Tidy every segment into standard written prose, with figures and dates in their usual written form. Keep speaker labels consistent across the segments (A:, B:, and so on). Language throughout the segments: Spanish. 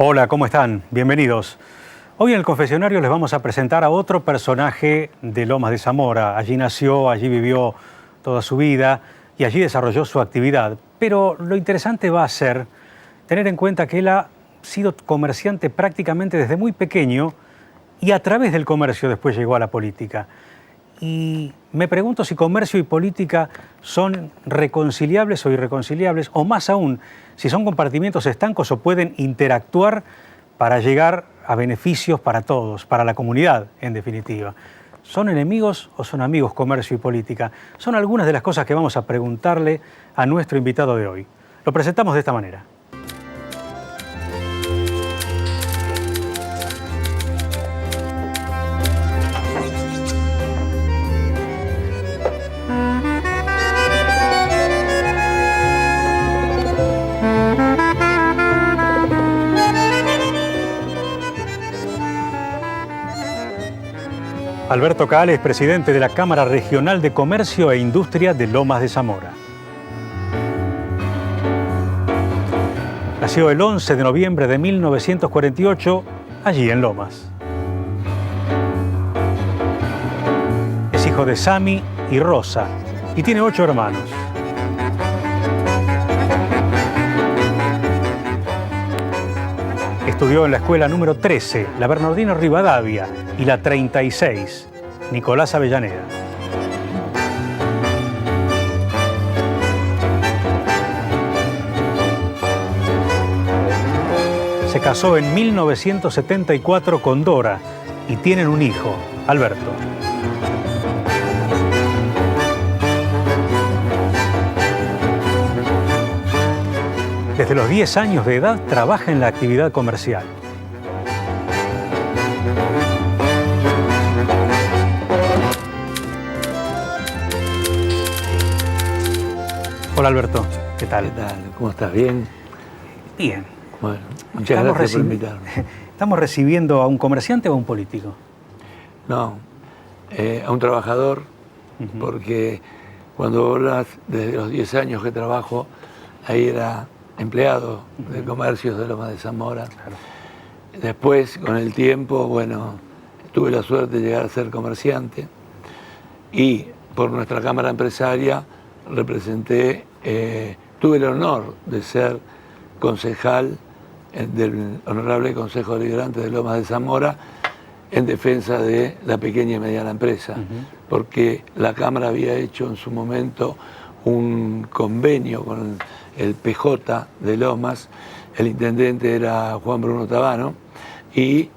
A: Hola, ¿cómo están? Bienvenidos. Hoy en el confesionario les vamos a presentar a otro personaje de Lomas de Zamora. Allí nació, allí vivió toda su vida y allí desarrolló su actividad. Pero lo interesante va a ser tener en cuenta que él ha sido comerciante prácticamente desde muy pequeño y a través del comercio después llegó a la política. Y me pregunto si comercio y política son reconciliables o irreconciliables, o más aún, si son compartimientos estancos o pueden interactuar para llegar a beneficios para todos, para la comunidad, en definitiva. ¿Son enemigos o son amigos comercio y política? Son algunas de las cosas que vamos a preguntarle a nuestro invitado de hoy. Lo presentamos de esta manera. Alberto Cal es presidente de la Cámara Regional de Comercio e Industria de Lomas de Zamora. Nació el 11 de noviembre de 1948, allí en Lomas. Es hijo de Sami y Rosa y tiene 8 hermanos. Estudió en la escuela número 13, la Bernardino Rivadavia, y la 36, Nicolás Avellaneda. Se casó en 1974 con Dora y tienen un hijo, Alberto. Desde los 10 años de edad trabaja en la actividad comercial. Hola Alberto, ¿qué tal?
B: ¿Qué tal? ¿Cómo estás? ¿Bien?
A: Bien.
B: Bueno, muchas gracias por invitarme.
A: ¿Estamos recibiendo a un comerciante o a un político?
B: No, a un trabajador, porque cuando hablas desde los 10 años que trabajo, ahí era empleado de comercios de Lomas de Zamora. Claro. Después, con el tiempo, bueno, tuve la suerte de llegar a ser comerciante y por nuestra Cámara Empresaria representé, tuve el honor de ser concejal del Honorable Consejo Deliberante de Lomas de Zamora en defensa de la pequeña y mediana empresa, porque la Cámara había hecho en su momento un convenio con el PJ de Lomas, el intendente era Juan Bruno Tabano, y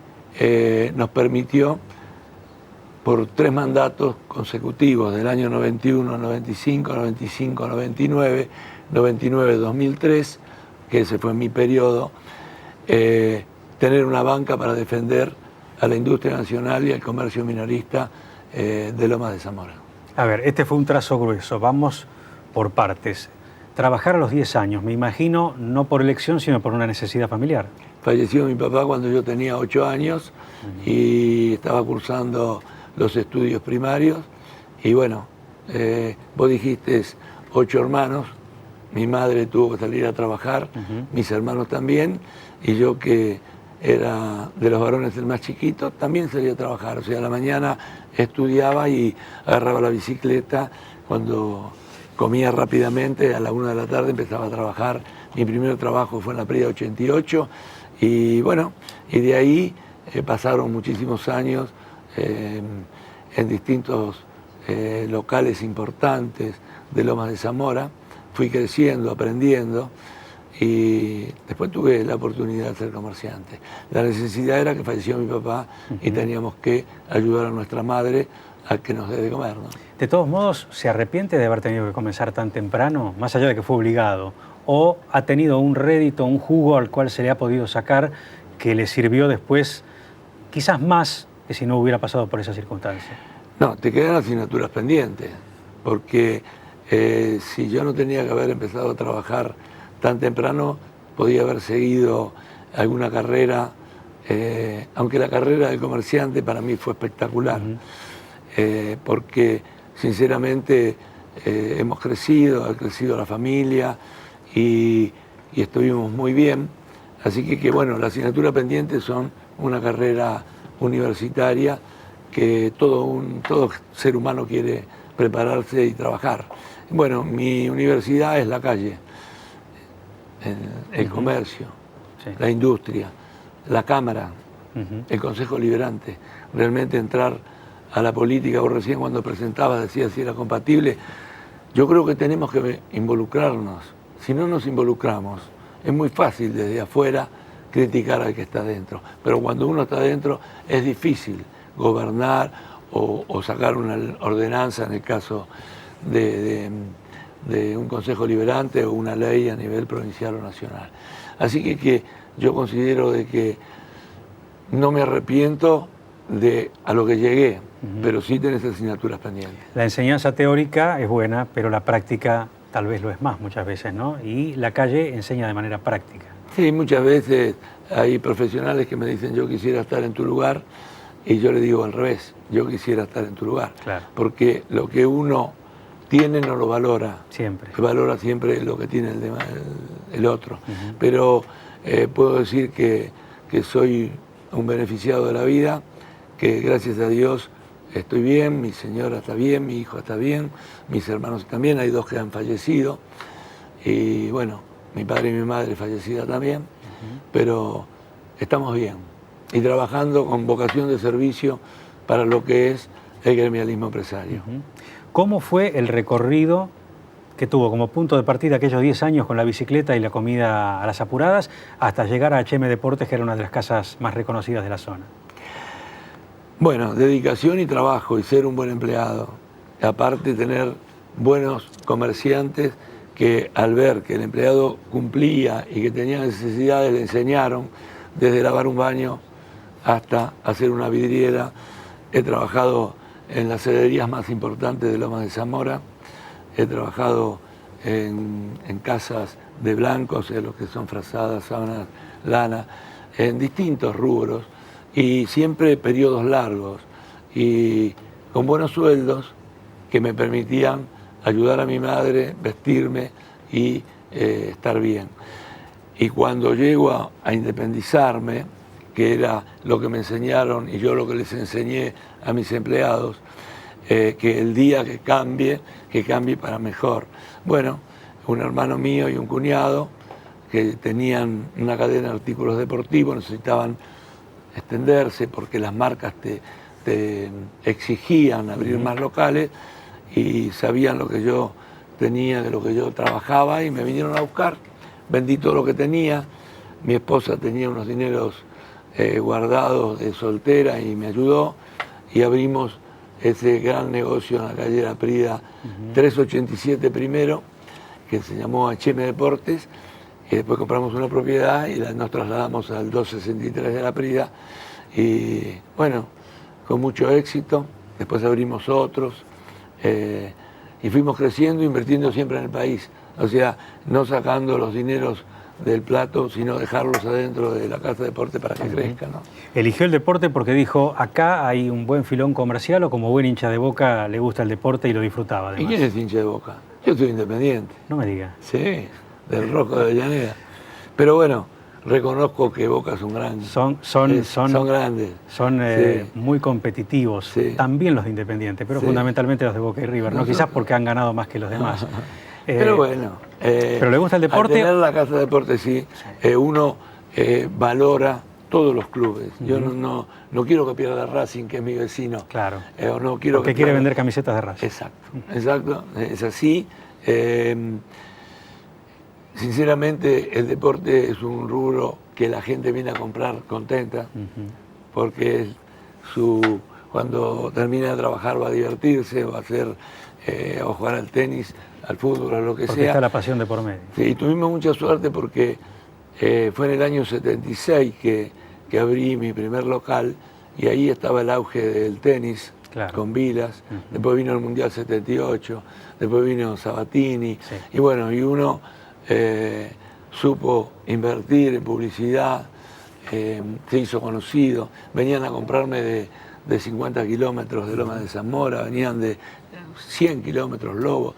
B: nos permitió por 3 mandatos consecutivos del año 91, 95, 95, 99, 99, 2003, que ese fue mi periodo, tener una banca para defender a la industria nacional y al comercio minorista de Lomas de Zamora.
A: A ver, este fue un trazo grueso, vamos por partes. Trabajar a los 10 años, me imagino, no por elección, sino por una necesidad familiar.
B: Falleció mi papá cuando yo tenía 8 años y estaba cursando los estudios primarios. Y bueno, vos dijiste 8 hermanos, mi madre tuvo que salir a trabajar, mis hermanos también, y yo que era de los varones el más chiquito, también salía a trabajar. O sea, a la mañana estudiaba y agarraba la bicicleta cuando comía rápidamente, a la 1 de la tarde empezaba a trabajar. Mi primer trabajo fue en la Prida 88 y bueno, y de ahí pasaron muchísimos años en distintos locales importantes de Lomas de Zamora. Fui creciendo, aprendiendo y después tuve la oportunidad de ser comerciante. La necesidad era que falleció mi papá y teníamos que ayudar a nuestra madre a que nos dé de comer, ¿no?
A: De todos modos, ¿se arrepiente de haber tenido que comenzar tan temprano, más allá de que fue obligado? ¿O ha tenido un rédito, un jugo al cual se le ha podido sacar que le sirvió después, quizás más que si no hubiera pasado por esa circunstancia?
B: No, te quedan asignaturas pendientes, porque si yo no tenía que haber empezado a trabajar tan temprano, podía haber seguido alguna carrera, aunque la carrera de comerciante para mí fue espectacular. Porque sinceramente hemos crecido, ha crecido la familia y estuvimos muy bien. Así que bueno, la asignatura pendiente son una carrera universitaria que todo ser humano quiere prepararse y trabajar. Bueno, mi universidad es la calle, el comercio,
A: sí,
B: la industria, la Cámara, el Consejo Liberante. Realmente entrar a la política, vos recién cuando presentabas decías si era compatible. Yo creo que tenemos que involucrarnos. Si no nos involucramos, es muy fácil desde afuera criticar al que está dentro. Pero cuando uno está dentro es difícil gobernar o sacar una ordenanza en el caso de un Consejo Liberante o una ley a nivel provincial o nacional. Así que yo considero de que no me arrepiento de a lo que llegué, pero sí tenés asignaturas pendientes.
A: La enseñanza teórica es buena, pero la práctica tal vez lo es más muchas veces, ¿no? Y la calle enseña de manera práctica.
B: Sí, muchas veces hay profesionales que me dicen yo quisiera estar en tu lugar y yo le digo al revés, yo quisiera estar en tu lugar.
A: Claro.
B: Porque lo que uno tiene no lo valora.
A: Siempre.
B: Valora siempre lo que tiene el otro. Pero puedo decir que soy un beneficiado de la vida, que gracias a Dios estoy bien, mi señora está bien, mi hijo está bien, mis hermanos también, hay 2 que han fallecido. Y bueno, mi padre y mi madre fallecida también, pero estamos bien. Y trabajando con vocación de servicio para lo que es el gremialismo empresario.
A: ¿Cómo fue el recorrido que tuvo como punto de partida aquellos 10 años con la bicicleta y la comida a las apuradas hasta llegar a H&M Deportes, que era una de las casas más reconocidas de la zona?
B: Bueno, dedicación y trabajo y ser un buen empleado. Aparte tener buenos comerciantes que al ver que el empleado cumplía y que tenía necesidades le enseñaron desde lavar un baño hasta hacer una vidriera. He trabajado en las cederías más importantes de Lomas de Zamora, he trabajado en casas de blancos, en los que son frazadas, sábanas, lana, en distintos rubros y siempre periodos largos y con buenos sueldos que me permitían ayudar a mi madre, vestirme y estar bien. Y cuando llego a independizarme, que era lo que me enseñaron y yo lo que les enseñé a mis empleados, que el día que cambie para mejor. Bueno, un hermano mío y un cuñado que tenían una cadena de artículos deportivos, necesitaban extenderse porque las marcas te exigían abrir más locales y sabían lo que yo tenía, de lo que yo trabajaba y me vinieron a buscar. Vendí todo lo que tenía, mi esposa tenía unos dineros guardados de soltera y me ayudó y abrimos ese gran negocio en la calle La Prida 387 primero, que se llamó H&M Deportes, y después compramos una propiedad y nos trasladamos al 263 de La Prida y bueno, con mucho éxito, después abrimos otros y fuimos creciendo, invirtiendo siempre en el país, o sea, no sacando los dineros del plato, sino dejarlos adentro de la casa de deporte para que crezcan, ¿no?
A: Eligió el deporte porque dijo, acá hay un buen filón comercial, o como buen hincha de Boca le gusta el deporte y lo disfrutaba además.
B: ¿Y quién es hincha de Boca? Yo soy independiente.
A: No me diga.
B: Sí, del Rojo de Avellaneda. Pero bueno, reconozco que Boca es un gran...
A: Son grandes. Son sí, muy competitivos, sí, también los de Independiente, pero sí, fundamentalmente los de Boca y River, ¿no? Quizás porque han ganado más que los demás.
B: Pero bueno,
A: ¿pero le gusta el deporte?
B: Al tener la casa de deporte, sí, uno valora todos los clubes. Yo no quiero que pierda Racing, que es mi vecino.
A: Claro.
B: O no quiero
A: porque quiere vender camisetas de Racing.
B: Exacto, es así. Sinceramente, el deporte es un rubro que la gente viene a comprar contenta, porque es cuando termina de trabajar va a divertirse, va a hacer, o jugar al tenis, al fútbol, a lo que
A: porque
B: sea.
A: Está la pasión de por medio.
B: Sí, y tuvimos mucha suerte porque fue en el año 76 que abrí mi primer local y ahí estaba el auge del tenis, claro, con Vilas, después vino el Mundial 78, después vino Sabatini, sí, y bueno, y uno supo invertir en publicidad, se hizo conocido, venían a comprarme de 50 kilómetros de Lomas de Zamora, venían de 100 kilómetros Lobo,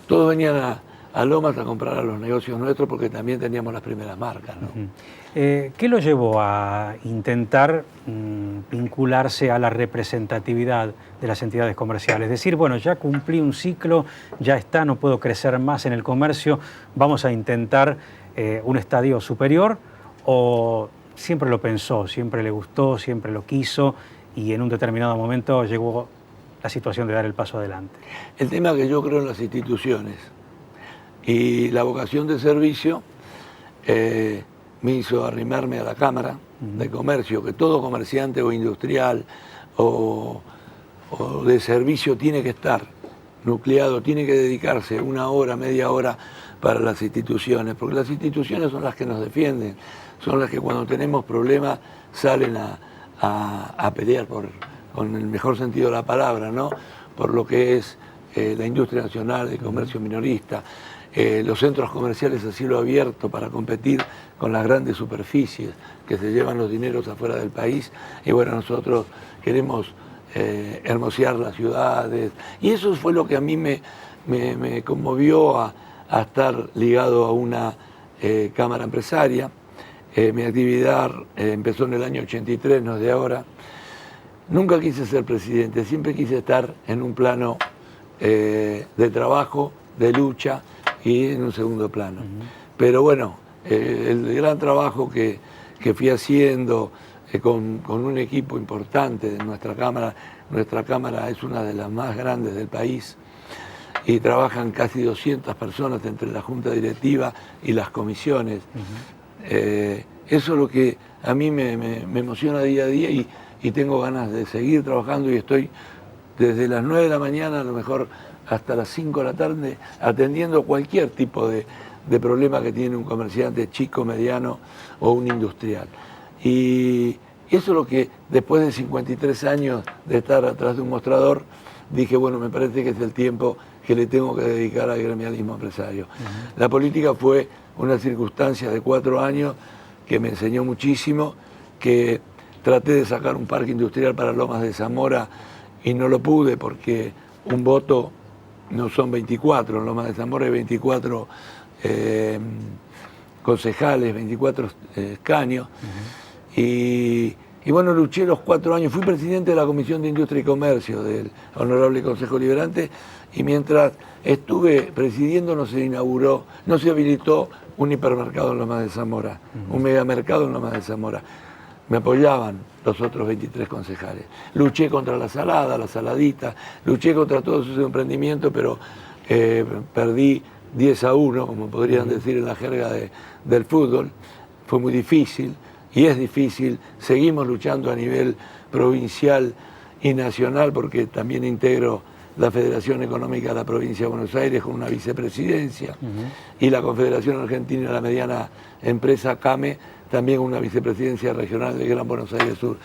B: todos venían a Lomas a comprar a los negocios nuestros porque también teníamos las primeras marcas, ¿no?
A: ¿Qué lo llevó a intentar vincularse a la representatividad de las entidades comerciales? Es decir, bueno, ya cumplí un ciclo, ya está, no puedo crecer más en el comercio, vamos a intentar un estadio superior, ¿o siempre lo pensó, siempre le gustó, siempre lo quiso y en un determinado momento llegó la situación de dar el paso adelante?
B: El tema es que yo creo en las instituciones y la vocación de servicio me hizo arrimarme a la Cámara de Comercio, que todo comerciante o industrial o de servicio tiene que estar nucleado, tiene que dedicarse una hora, media hora para las instituciones, porque las instituciones son las que nos defienden, son las que cuando tenemos problemas salen a pelear con el mejor sentido de la palabra, ¿no? Por lo que es la industria nacional, el comercio minorista, los centros comerciales a cielo abierto para competir con las grandes superficies que se llevan los dineros afuera del país. Y bueno, nosotros queremos hermosear las ciudades. Y eso fue lo que a mí me conmovió a estar ligado a una cámara empresaria. Mi actividad empezó en el año 83, no es de ahora. Nunca quise ser presidente, siempre quise estar en un plano de trabajo, de lucha y en un segundo plano. Pero bueno, el gran trabajo que fui haciendo con un equipo importante de nuestra cámara es una de las más grandes del país y trabajan casi 200 personas entre la junta directiva y las comisiones. Eso es lo que a mí me emociona día a día y tengo ganas de seguir trabajando y estoy desde las 9 de la mañana a lo mejor hasta las 5 de la tarde atendiendo cualquier tipo de problema que tiene un comerciante chico, mediano o un industrial. Y eso es lo que después de 53 años de estar atrás de un mostrador, dije, bueno, me parece que es el tiempo que le tengo que dedicar al gremialismo empresario. La política fue una circunstancia de 4 años que me enseñó muchísimo, que traté de sacar un parque industrial para Lomas de Zamora y no lo pude porque un voto no son 24, en Lomas de Zamora hay 24 concejales, 24 escaños. Y bueno, luché los 4 años, fui presidente de la Comisión de Industria y Comercio del Honorable Consejo Liberante y mientras estuve presidiendo no se habilitó un hipermercado en Lomas de Zamora, un megamercado en Lomas de Zamora. Me apoyaban los otros 23 concejales. Luché contra la salada, la saladita, luché contra todos esos emprendimientos, pero perdí 10-1, como podrían decir en la jerga del fútbol. Fue muy difícil y es difícil. Seguimos luchando a nivel provincial y nacional porque también integro la Federación Económica de la Provincia de Buenos Aires con una vicepresidencia y la Confederación Argentina de la Mediana Empresa, CAME, también una vicepresidencia regional del Gran Buenos Aires Sur.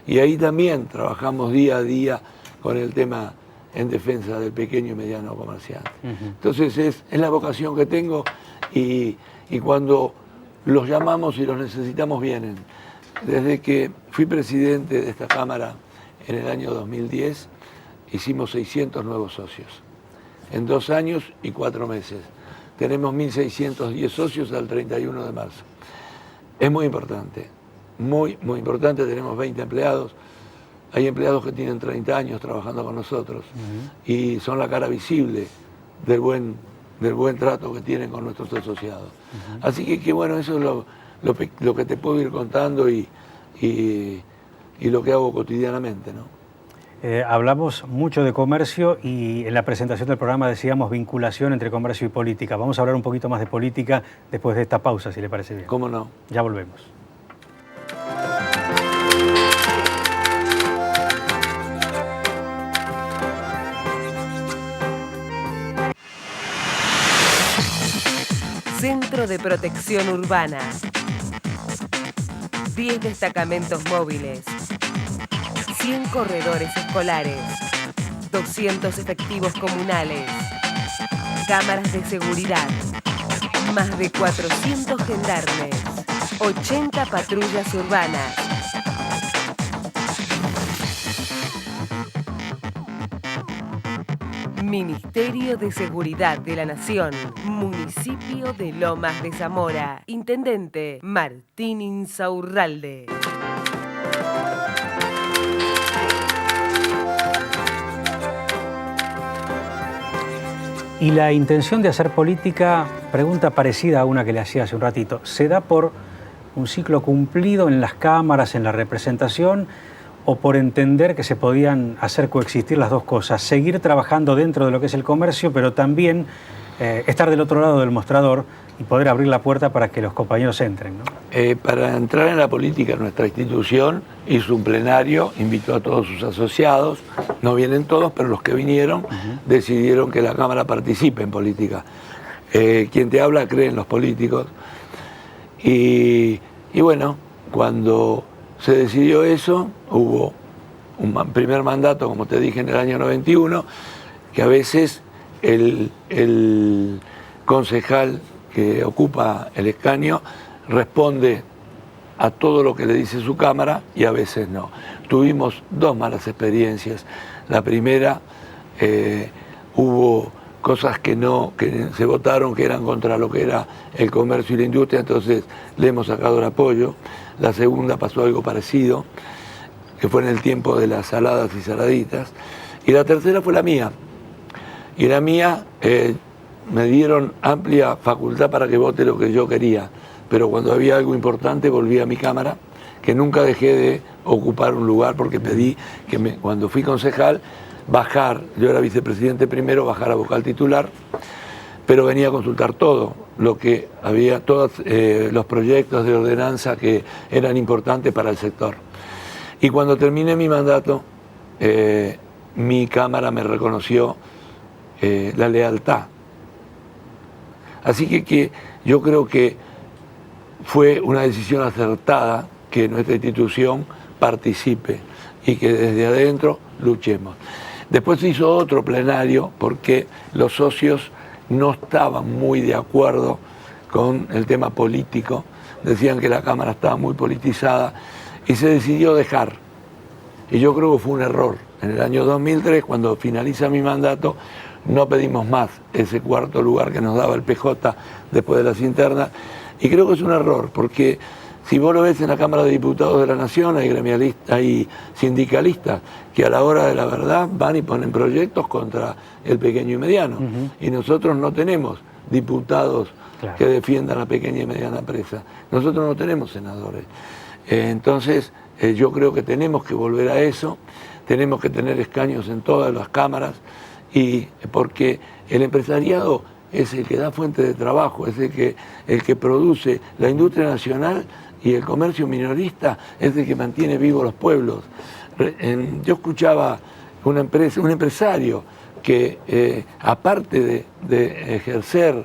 B: Y ahí también trabajamos día a día con el tema en defensa del pequeño y mediano comerciante. Entonces es la vocación que tengo y cuando los llamamos y los necesitamos vienen. Desde que fui presidente de esta Cámara en el año 2010, hicimos 600 nuevos socios. En 2 años y 4 meses. Tenemos 1.610 socios al 31 de marzo. Es muy importante, muy importante. Tenemos 20 empleados. Hay empleados que tienen 30 años trabajando con nosotros y son la cara visible del buen trato que tienen con nuestros asociados. Así que bueno, eso es lo que te puedo ir contando y lo que hago cotidianamente, ¿no?
A: Hablamos mucho de comercio y en la presentación del programa decíamos vinculación entre comercio y política. Vamos a hablar un poquito más de política después de esta pausa, si le parece bien.
B: ¿Cómo no?
A: Ya volvemos.
C: Centro de Protección Urbana. 10 destacamentos móviles. 100 corredores escolares, 200 efectivos comunales, cámaras de seguridad, más de 400 gendarmes, 80 patrullas urbanas. Ministerio de Seguridad de la Nación, Municipio de Lomas de Zamora, Intendente Martín Insaurralde.
A: Y la intención de hacer política, pregunta parecida a una que le hacía hace un ratito, ¿se da por un ciclo cumplido en las cámaras, en la representación, o por entender que se podían hacer coexistir las dos cosas? Seguir trabajando dentro de lo que es el comercio, pero también estar del otro lado del mostrador y poder abrir la puerta para que los compañeros entren, ¿no?
B: Para entrar en la política, nuestra institución hizo un plenario, invitó a todos sus asociados, no vienen todos, pero los que vinieron decidieron que la Cámara participe en política. Quien te habla cree en los políticos y bueno, cuando se decidió eso, hubo un primer mandato, como te dije, en el año 91, que a veces el concejal que ocupa el escaño responde a todo lo que le dice su Cámara y a veces no. Tuvimos dos malas experiencias. La primera, hubo cosas que se votaron que eran contra lo que era el comercio y la industria, entonces le hemos sacado el apoyo. La segunda pasó algo parecido, que fue en el tiempo de las saladas y saladitas. Y la tercera fue la mía. Y la mía me dieron amplia facultad para que vote lo que yo quería, pero cuando había algo importante volví a mi Cámara, que nunca dejé de ocupar un lugar porque pedí que cuando fui concejal bajar, yo era vicepresidente primero, bajar a vocal titular, pero venía a consultar todo lo que había, todos los proyectos de ordenanza que eran importantes para el sector. Y cuando terminé mi mandato, mi Cámara me reconoció la lealtad. Así que yo creo que fue una decisión acertada que nuestra institución participe y que desde adentro luchemos. Después se hizo otro plenario porque los socios no estaban muy de acuerdo con el tema político, decían que la Cámara estaba muy politizada y se decidió dejar. Y yo creo que fue un error. En el año 2003, cuando finaliza mi mandato, no pedimos más ese cuarto lugar que nos daba el PJ después de las internas. Y creo que es un error, porque si vos lo ves en la Cámara de Diputados de la Nación, hay gremialistas, hay sindicalistas que a la hora de la verdad van y ponen proyectos contra el pequeño y mediano. Y nosotros no tenemos diputados que defiendan a la pequeña y mediana empresa. Nosotros no tenemos senadores. Entonces, yo creo que tenemos que volver a eso, tenemos que tener escaños en todas las cámaras, y porque el empresariado es el que da fuente de trabajo, es el que produce la industria nacional, y el comercio minorista es el que mantiene vivos los pueblos. Yo escuchaba un empresario que aparte de ejercer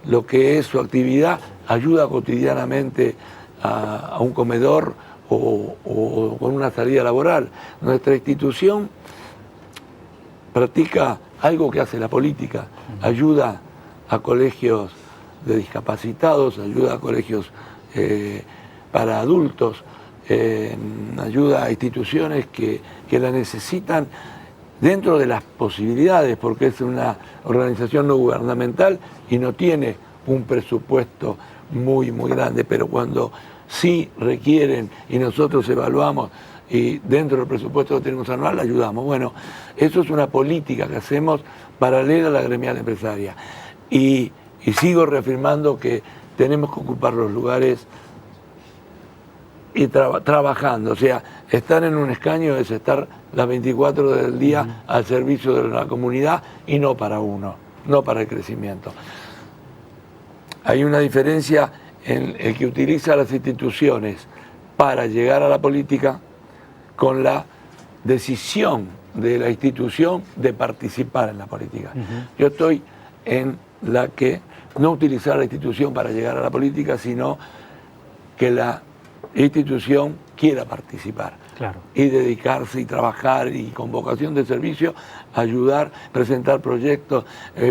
B: lo que es su actividad, ayuda cotidianamente a un comedor o con una salida laboral. Nuestra institución practica algo que hace la política, ayuda a colegios de discapacitados, ayuda a colegios para adultos, ayuda a instituciones que la necesitan dentro de las posibilidades, porque es una organización no gubernamental y no tiene un presupuesto muy grande, pero cuando sí requieren y nosotros evaluamos y dentro del presupuesto que tenemos anual ayudamos. Bueno, eso es una política que hacemos paralela a la gremial empresaria. Y sigo reafirmando que tenemos que ocupar los lugares y trabajando. O sea, estar en un escaño es estar las 24 horas del día al servicio de la comunidad y no para uno, no para el crecimiento. Hay una diferencia en el que utiliza las instituciones para llegar a la política con la decisión de la institución de participar en la política. Yo estoy en la que no utilizar la institución para llegar a la política, sino que la institución quiera participar y dedicarse y trabajar y con vocación de servicio, ayudar, presentar proyectos,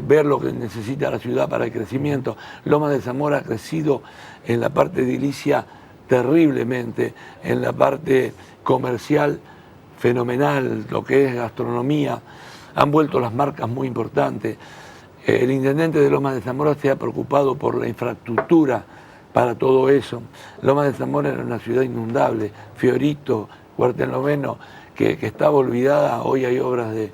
B: ver lo que necesita la ciudad para el crecimiento. Lomas de Zamora ha crecido en la parte edilicia terriblemente, en la parte comercial fenomenal, lo que es gastronomía. han vuelto las marcas muy importantes. El intendente de Lomas de Zamora se ha preocupado por la infraestructura para todo eso. Lomas de Zamora era una ciudad inundable, Fiorito, Cuartel Noveno, que estaba olvidada. Hoy hay obras de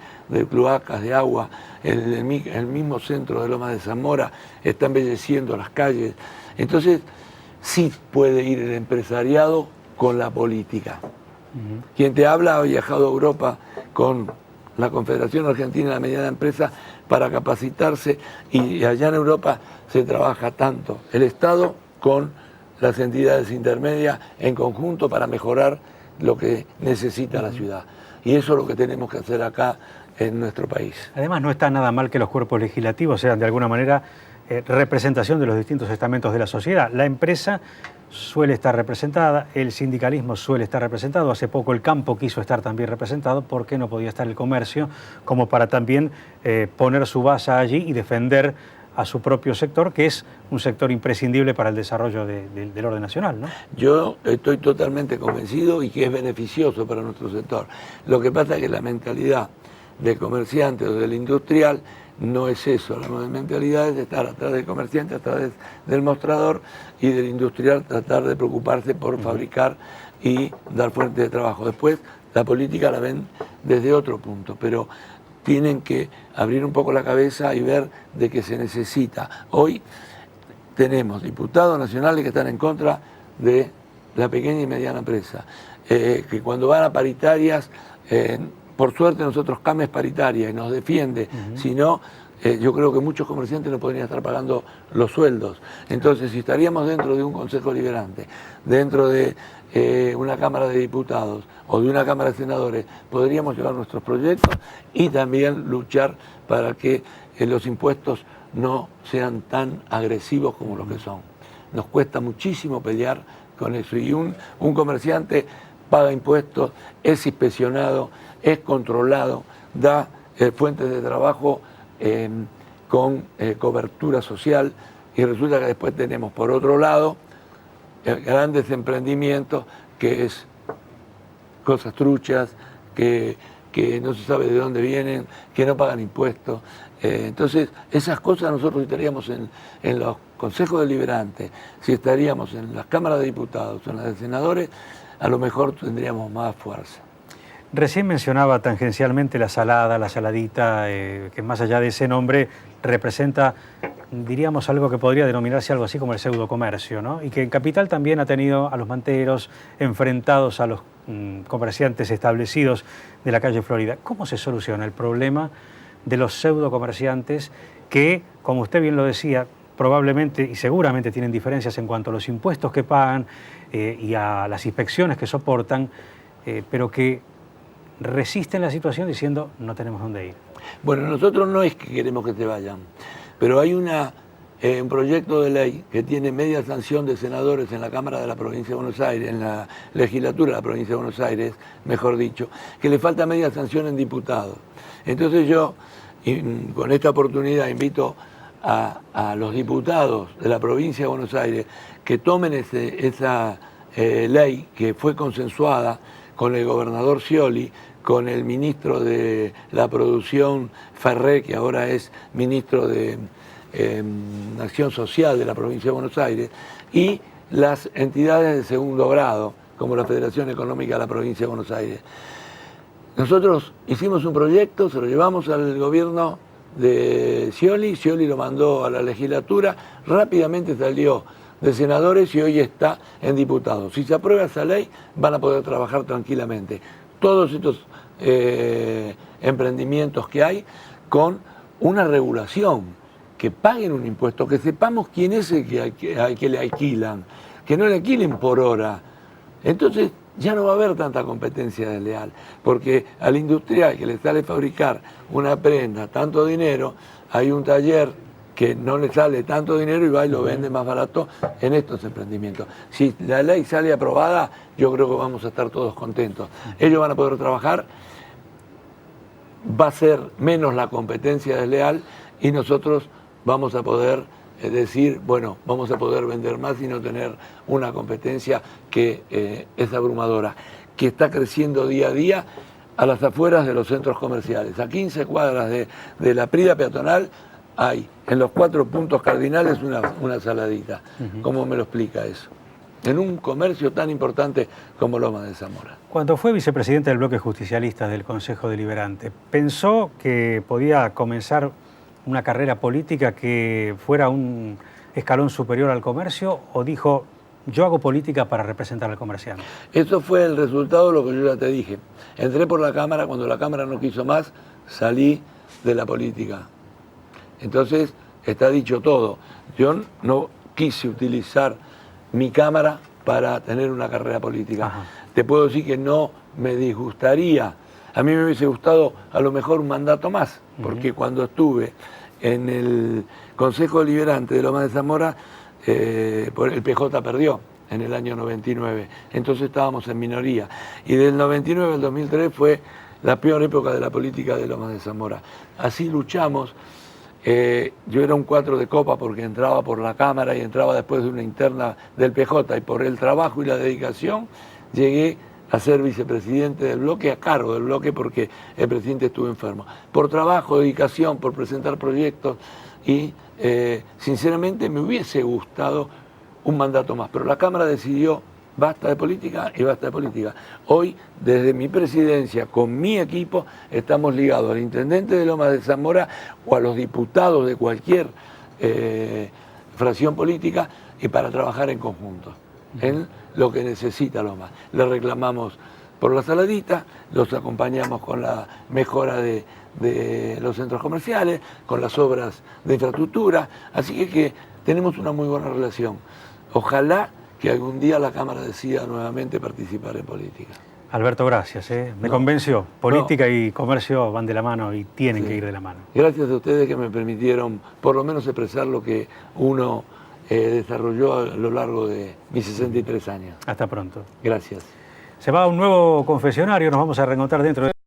B: cloacas, de agua. El mismo centro de Lomas de Zamora está embelleciendo las calles. Entonces, sí puede ir el empresariado con la política. Quien te habla ha viajado a Europa con la Confederación Argentina de la Mediana Empresa para capacitarse, y allá en Europa se trabaja tanto el Estado con las entidades intermedias en conjunto para mejorar lo que necesita la ciudad. Y eso es lo que tenemos que hacer acá en nuestro país.
A: Además, no está nada mal que los cuerpos legislativos sean de alguna manera representación de los distintos estamentos de la sociedad. La empresa suele estar representada, el sindicalismo suele estar representado, hace poco el campo quiso estar también representado, ¿por qué no podía estar el comercio? Como para también poner su base allí y defender a su propio sector, que es un sector imprescindible para el desarrollo del orden nacional, ¿no?
B: Yo estoy totalmente convencido y que es beneficioso para nuestro sector. Lo que pasa es que la mentalidad del comerciante o del industrial no es eso. La mentalidad es estar atrás del comerciante, atrás del mostrador, y del industrial tratar de preocuparse por fabricar y dar fuentes de trabajo. Después la política la ven desde otro punto, pero tienen que abrir un poco la cabeza y ver de qué se necesita. Hoy tenemos diputados nacionales que están en contra de la pequeña y mediana empresa, que cuando van a paritarias, por suerte nosotros CAM es paritaria y nos defiende, si no, yo creo que muchos comerciantes no podrían estar pagando los sueldos. Entonces, si estaríamos dentro de un Consejo Deliberante, dentro de una Cámara de Diputados o de una Cámara de Senadores, podríamos llevar nuestros proyectos y también luchar para que los impuestos no sean tan agresivos como los que son. Nos cuesta muchísimo pelear con eso, y un comerciante paga impuestos, es inspeccionado, es controlado, da fuentes de trabajo con cobertura social, y resulta que después tenemos por otro lado grandes emprendimientos que es cosas truchas, que no se sabe de dónde vienen, que no pagan impuestos. Entonces, esas cosas nosotros estaríamos en los consejos deliberantes, si estaríamos en las cámaras de diputados o en las de senadores, a lo mejor tendríamos más fuerza.
A: Recién mencionaba tangencialmente la salada, la saladita, que más allá de ese nombre representa, diríamos, algo que podría denominarse algo así como el pseudocomercio, ¿no? Y que en Capital también ha tenido a los manteros enfrentados a los comerciantes establecidos de la calle Florida. ¿Cómo se soluciona el problema de los pseudocomerciantes que, como usted bien lo decía, probablemente y seguramente tienen diferencias en cuanto a los impuestos que pagan y a las inspecciones que soportan, pero que resisten la situación diciendo no tenemos dónde ir?
B: Bueno, nosotros no es que queremos que se vayan, pero hay un proyecto de ley que tiene media sanción de senadores en la Cámara de la Provincia de Buenos Aires, en la legislatura de la Provincia de Buenos Aires, mejor dicho, que le falta media sanción en diputados. Entonces yo, con esta oportunidad, invito a los diputados de la Provincia de Buenos Aires que tomen esa ley que fue consensuada con el gobernador Scioli, con el ministro de la Producción Ferré, que ahora es ministro de Acción Social de la Provincia de Buenos Aires, y las entidades de segundo grado, como la Federación Económica de la Provincia de Buenos Aires. Nosotros hicimos un proyecto, se lo llevamos al gobierno de Scioli, Scioli lo mandó a la legislatura, rápidamente salió de senadores y hoy está en diputados. Si se aprueba esa ley, van a poder trabajar tranquilamente todos estos emprendimientos que hay, con una regulación, que paguen un impuesto, que sepamos quién es el que le alquilan, que no le alquilen por hora. Entonces ya no va a haber tanta competencia desleal, porque al industrial que le sale fabricar una prenda tanto dinero, hay un taller que no le sale tanto dinero y va y lo vende más barato en estos emprendimientos. Si la ley sale aprobada, yo creo que vamos a estar todos contentos. Ellos van a poder trabajar, va a ser menos la competencia desleal y nosotros vamos a poder decir, bueno, vamos a poder vender más y no tener una competencia que es abrumadora, que está creciendo día a día a las afueras de los centros comerciales. A 15 cuadras de la Prida peatonal hay en los 4 puntos cardinales una saladita. ¿Cómo me lo explica eso? En un comercio tan importante como Lomas de Zamora.
A: Cuando fue vicepresidente del bloque justicialista del Consejo Deliberante, ¿pensó que podía comenzar una carrera política que fuera un escalón superior al comercio o dijo, yo hago política para representar al comerciante?
B: Eso fue el resultado de lo que yo ya te dije. Entré por la Cámara, cuando la Cámara no quiso más, salí de la política. Entonces, está dicho todo. Yo no quise utilizar mi Cámara para tener una carrera política. Ajá. Te puedo decir que no me disgustaría. A mí me hubiese gustado a lo mejor un mandato más, porque cuando estuve en el Consejo Deliberante de Lomas de Zamora, el PJ perdió en el año 99, entonces estábamos en minoría. Y del 99 al 2003 fue la peor época de la política de Lomas de Zamora. Así luchamos. Yo era un 4 de copa porque entraba por la Cámara y entraba después de una interna del PJ, y por el trabajo y la dedicación llegué a ser vicepresidente del bloque, a cargo del bloque, porque el presidente estuvo enfermo. Por trabajo, dedicación, por presentar proyectos y sinceramente me hubiese gustado un mandato más, pero la Cámara decidió basta de política y basta de política. Hoy, desde mi presidencia, con mi equipo, estamos ligados al intendente de Lomas de Zamora o a los diputados de cualquier fracción política y para trabajar en conjunto, en lo que necesita Lomas. Le reclamamos por la saladita, los acompañamos con la mejora de los centros comerciales, con las obras de infraestructura, así que tenemos una muy buena relación. Ojalá que algún día la Cámara decida nuevamente participar en política.
A: Alberto, gracias. Me convenció. Política y comercio van de la mano y tienen que ir de la mano.
B: Gracias a ustedes que me permitieron por lo menos expresar lo que uno desarrolló a lo largo de mis 63 años.
A: Hasta pronto.
B: Gracias.
A: Se va a un nuevo confesionario, nos vamos a reencontrar dentro de...